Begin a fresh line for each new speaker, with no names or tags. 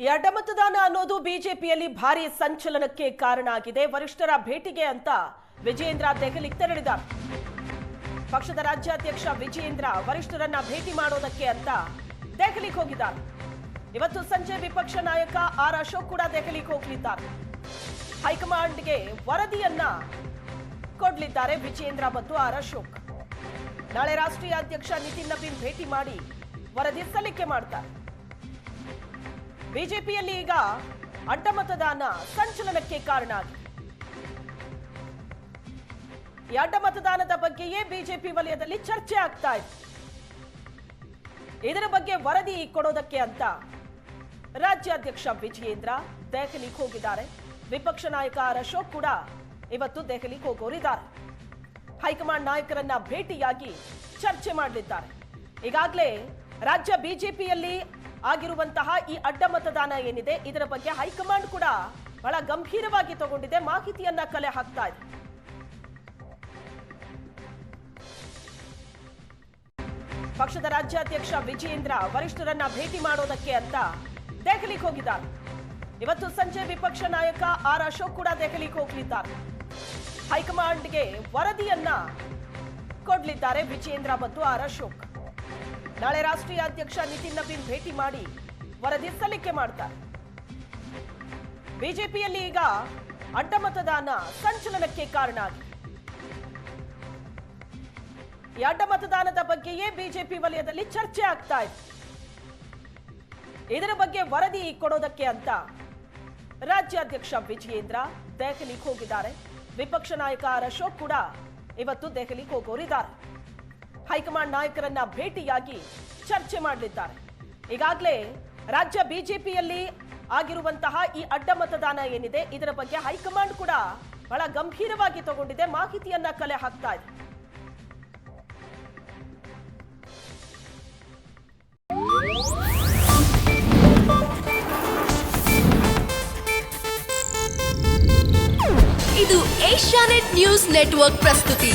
ಈ ಅಡ್ಡಮತದಾನ ಅನ್ನೋದು ಬಿಜೆಪಿಯಲ್ಲಿ ಭಾರಿ ಸಂಚಲನಕ್ಕೆ ಕಾರಣ ಆಗಿದೆ. ವರಿಷ್ಠರ ಭೇಟಿಗೆ ಅಂತ ವಿಜಯೇಂದ್ರ ದೆಹಲಿಗೆ ತೆರಳಿದ್ದಾರೆ. ಪಕ್ಷದ ರಾಜ್ಯಾಧ್ಯಕ್ಷ ವಿಜಯೇಂದ್ರ ವರಿಷ್ಠರನ್ನ ಭೇಟಿ ಮಾಡೋದಕ್ಕೆ ಅಂತ ದೆಹಲಿಗೆ ಹೋಗಿದ್ದಾರೆ. ಇವತ್ತು ಸಂಜೆ ವಿಪಕ್ಷ ನಾಯಕ ಆರ್ ಅಶೋಕ್ ಕೂಡ ದೆಹಲಿಗೆ ಹೋಗಲಿದ್ದಾರೆ. ಹೈಕಮಾಂಡ್ಗೆ ವರದಿಯನ್ನ ಕೊಡಲಿದ್ದಾರೆ ವಿಜಯೇಂದ್ರ ಮತ್ತು ಆರ್ ಅಶೋಕ್. ನಾಳೆ ರಾಷ್ಟ್ರೀಯ ಅಧ್ಯಕ್ಷ ನಿತಿನ್ ನಬೀನ್ ಭೇಟಿ ಮಾಡಿ ವರದಿ ಸಲ್ಲಿಕೆ ಮಾಡ್ತಾರೆ. ಬಿಜೆಪಿಯಲ್ಲಿ ಈಗ ಅಡ್ಡಮತದಾನ ಸಂಚಲನಕ್ಕೆ ಕಾರಣ ಆಗಿದೆ. ಈ ಅಡ್ಡಮತದಾನದ ಬಗ್ಗೆಯೇ ಬಿಜೆಪಿ ವಲಯದಲ್ಲಿ ಚರ್ಚೆ ಆಗ್ತಾ ಇದೆ. ಇದರ ಬಗ್ಗೆ ವರದಿ ಕೊಡೋದಕ್ಕೆ ಅಂತ ರಾಜ್ಯಾಧ್ಯಕ್ಷ ವಿಜಯೇಂದ್ರ ದೆಹಲಿಗೆ ಹೋಗಿದ್ದಾರೆ. ವಿಪಕ್ಷ ನಾಯಕ ಆರ್ ಅಶೋಕ್ ಕೂಡ ಇವತ್ತು ದೆಹಲಿಗೆ ಹೋಗೋರಿದ್ದಾರೆ. ಹೈಕಮಾಂಡ್ ನಾಯಕರನ್ನ ಭೇಟಿಯಾಗಿ ಚರ್ಚೆ ಮಾಡಲಿದ್ದಾರೆ. ಈಗಾಗಲೇ ರಾಜ್ಯ ಬಿಜೆಪಿಯಲ್ಲಿ ಆಗಿರುವಂತಹ ಈ ಅಡ್ಡಮತದಾನ ಏನಿದೆ ಇದರ ಬಗ್ಗೆ ಹೈಕಮಾಂಡ್ ಕೂಡ ಬಹಳ ಗಂಭೀರವಾಗಿ ತಗೊಂಡಿದೆ, ಮಾಹಿತಿಯನ್ನ ಕಲೆ ಹಾಕ್ತಾ ಇದೆ. ಪಕ್ಷದ ರಾಜ್ಯಾಧ್ಯಕ್ಷ ವಿಜಯೇಂದ್ರ ವರಿಷ್ಠರನ್ನ ಭೇಟಿ ಮಾಡೋದಕ್ಕೆ ಅಂತ ದೆಹಲಿಗೆ ಹೋಗಿದ್ದಾರೆ. ಇವತ್ತು ಸಂಜೆ ವಿಪಕ್ಷ ನಾಯಕ ಆರ್ ಅಶೋಕ್ ಕೂಡ ದೆಹಲಿಗೆ ಹೋಗಲಿದ್ದಾರೆ. ಹೈಕಮಾಂಡ್ಗೆ ವರದಿಯನ್ನ ಕೊಡಲಿದ್ದಾರೆ ವಿಜಯೇಂದ್ರ ಮತ್ತು ಆರ್ ಅಶೋಕ್. ನಾಳೆ ರಾಷ್ಟ್ರೀಯ ಅಧ್ಯಕ್ಷ ನಿತಿನ್ ನಬೀನ್ ಭೇಟಿ ಮಾಡಿ ವರದಿ ಸಲ್ಲಿಕೆ ಮಾಡ್ತಾರೆ. ಬಿಜೆಪಿಯಲ್ಲಿ ಈಗ ಅಡ್ಡಮತದಾನ ಸಂಚಲನಕ್ಕೆ ಕಾರಣ ಆಗಿದೆ. ಈ ಅಡ್ಡಮತದಾನದ ಬಗ್ಗೆಯೇ ಬಿಜೆಪಿ ವಲಯದಲ್ಲಿ ಚರ್ಚೆ ಆಗ್ತಾ ಇದೆ. ಇದರ ಬಗ್ಗೆ ವರದಿ ಕೊಡೋದಕ್ಕೆ ಅಂತ ರಾಜ್ಯಾಧ್ಯಕ್ಷ ವಿಜಯೇಂದ್ರ ದೆಹಲಿಗೆ ಹೋಗಿದ್ದಾರೆ. ವಿಪಕ್ಷ ನಾಯಕ ಆರ್ ಅಶೋಕ್ ಕೂಡ ಇವತ್ತು ದೆಹಲಿಗೆ ಹೋಗೋರಿದ್ದಾರೆ. ಹೈಕಮಾಂಡ್ ನಾಯಕರನ್ನ ಭೇಟಿಯಾಗಿ ಚರ್ಚೆ ಮಾಡಲಿದ್ದಾರೆ. ಈಗಾಗಲೇ ರಾಜ್ಯ ಬಿಜೆಪಿಯಲ್ಲಿ ಆಗಿರುವಂತಹ ಈ ಅಡ್ಡಮತದಾನ ಏನಿದೆ ಇದರ ಬಗ್ಗೆ ಹೈಕಮಾಂಡ್ ಕೂಡ ಬಹಳ ಗಂಭೀರವಾಗಿ ತಗೊಂಡಿದೆ, ಮಾಹಿತಿಯನ್ನ ಕಲೆ ಹಾಕ್ತಾ ಇದೆ.
ಇದು ಏಷ್ಯಾನೆಟ್ ನ್ಯೂಸ್ ನೆಟ್ವರ್ಕ್ ಪ್ರಸ್ತುತಿ.